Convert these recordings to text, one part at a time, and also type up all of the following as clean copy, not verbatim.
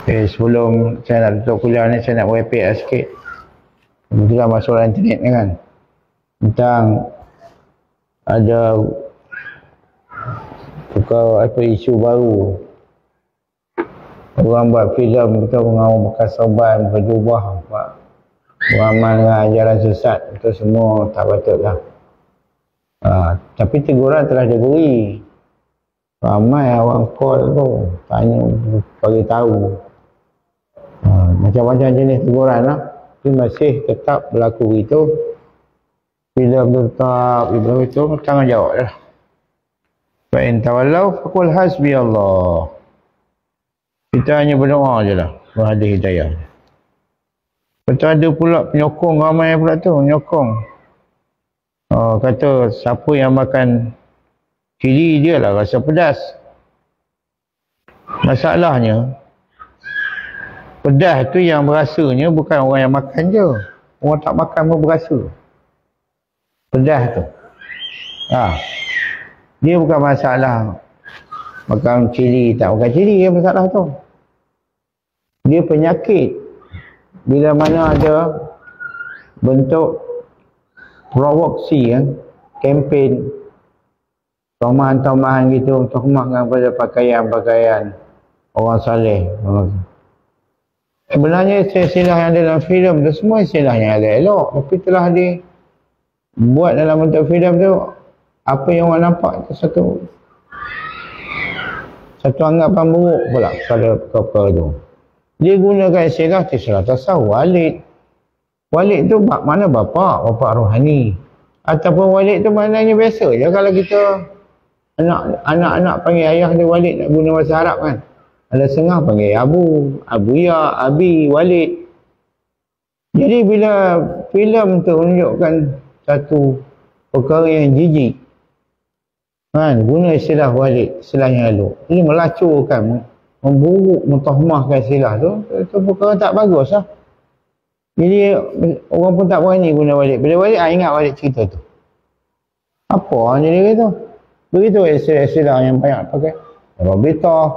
Sebelum saya nak tutup kuliah ni, saya nak merepek lah sikit. Kebetulan masalah internet ni kan, tentang ada isu baru. Orang buat filem kita mengawal bekas sorban, berjubah, beramal dengan ajaran sesat. Itu semua tak patut lah. Tapi teguran telah diberi. Ramai orang call tu, tanya, bagi tahu. Macam-macam jenis teguran lah. Tapi masih tetap berlaku itu. Filem tu tetap itu, tanggungjawab lah. Fa'in tawallau faqul hasbi Allah. Kita hanya berdoa je lah, berhadap hidayah. Betul ada pula penyokong, ramai pula tu, penyokong. Kata siapa yang makan cili dia lah rasa pedas. Masalahnya, pedas tu yang berasanya bukan orang yang makan je. Orang tak makan pun berasa. Pedas tu. Dia bukan masalah makan cili tak makan cili, dia masalah tu. Dia penyakit. Bila mana ada bentuk provoksi kempen tomahan-tomahan gitu untuk mengamalkan pada pakaian-pakaian orang saleh. Sebenarnya istilah yang ada dalam filem tu semua istilah yang elok, tapi telah dibuat dalam bentuk filem tu, apa yang orang nampak tu satu anggapan buruk pula pada perkara tu. Dia gunakan istilah tasawuf walid. Walid tu mana bapa rohani. Ataupun walid tu maknanya biasa je. Kalau kita anak-anak panggil ayah dia walid, nak guna bahasa Arab kan. Ada setengah panggil abu ya, abi, walid. Jadi bila filem tu menunjukkan satu perkara yang jijik, kan, guna istilah walid, istilah yang elok. Ini melacurkan, memburuk, mentahmahkan istilah tu. Itu perkara tak bagus lah. Jadi orang pun tak berani guna walid. Bila walid, ingat walid cerita tu. Apa jadi gitu? Begitu istilah yang banyak pakai. Rabitah.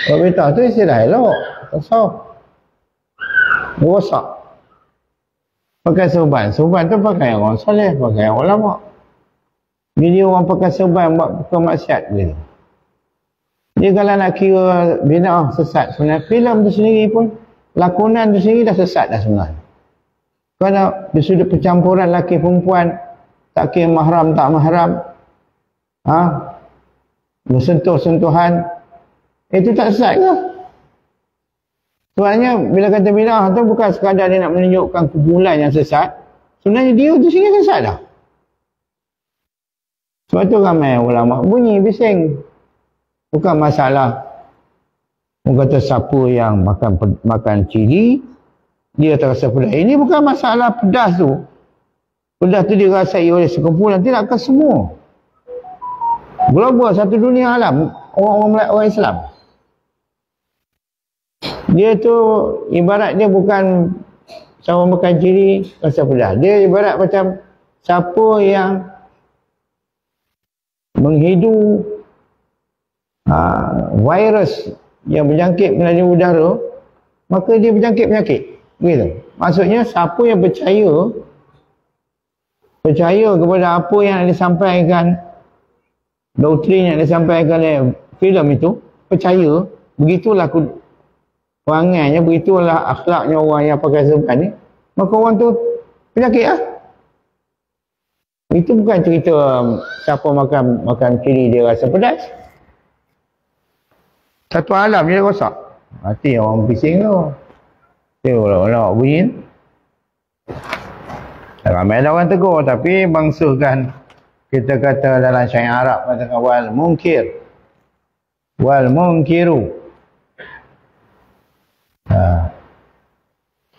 Rabitah tu istilah elok. Tasawuf. Rosak. Pakai serban. Serban tu pakai orang soleh, pakai orang ulama. Jadi orang pakai serban buat kemaksiat gitu. Dia kalau nak kira bid'ah sesat, sebenarnya filem tu sendiri pun, lakonan tu sendiri dah sesat dah sebenarnya. Kerana di sudut percampuran lelaki perempuan, tak kira mahram tak mahram, bersentuh-sentuhan, itu tak sesat ke? Sebenarnya bila kata bid'ah tu bukan sekadar dia nak menunjukkan kumpulan yang sesat, sebenarnya dia tu sendiri sesat dah. Sebab tu ramai ulama bunyi bising. Bukan masalah orang kata siapa yang makan cili dia terasa pedas. Ini bukan masalah pedas tu. Pedas tu dirasai oleh sekumpulan, tidak ke semua. Global, satu dunia alam, orang Islam. Dia tu ibarat dia bukan siapa makan cili rasa pedas. Dia ibarat macam siapa yang menghidu virus yang berjangkit melalui udara, maka dia berjangkit penyakit. Begitu. Maksudnya siapa yang percaya kepada apa yang disampaikan, doktrin yang disampaikan oleh filem itu, percaya, begitulah perangannya, begitulah akhlaknya orang yang pakai serban ni, maka orang tu penyakit lah. Itu bukan cerita siapa makan cili dia rasa pedas. Satu alam je rosak. Hati orang bising tu. Dia nak bunyi. Ramai ada orang tegur, tapi bangsakan kita kata dalam syair Arab katakan wal munkir. Wal munkiru.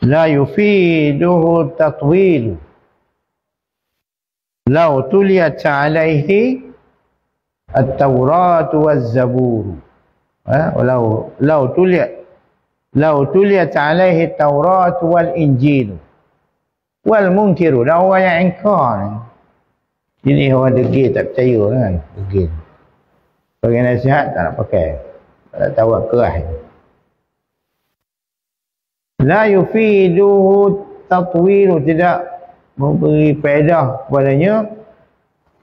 La yufiduhu tatwilu. Lau tuliyat alaihi at-Taurat waz-Zabur. Lau tuliyat alaihi at-Taurat wal-Injil wal munkiru. Dan orang yang ingkar, ini orang degil, tak percaya kan, degil. Bagi nasihat tak nak pakai. Tak tahu keras. La yufiduhu tatwilu, tidak memberi faedah kepadanya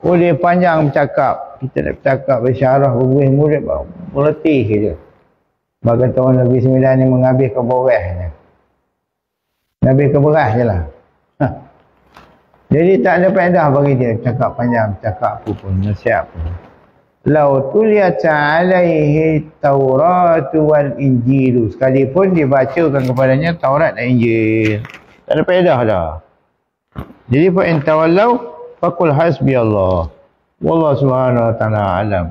boleh panjang bercakap. Kita nak bercakap bersyarah berbuih murid meletih je. Bagi tahun Nabi 9 ni menghabiskan borasnya. Habiskan beras je lah. Jadi tak ada faedah bagi dia cakap panjang, cakap apa pun, nasihat pun. Lau tuliyat alaihi Tauratu wal Injilu, sekalipun dibacakan kepadanya Taurat dan Injil, tak ada faedah dah. Jadi fa in tawallau faqul hasbi Allah wallahu subhanahu wa ta'ala alam.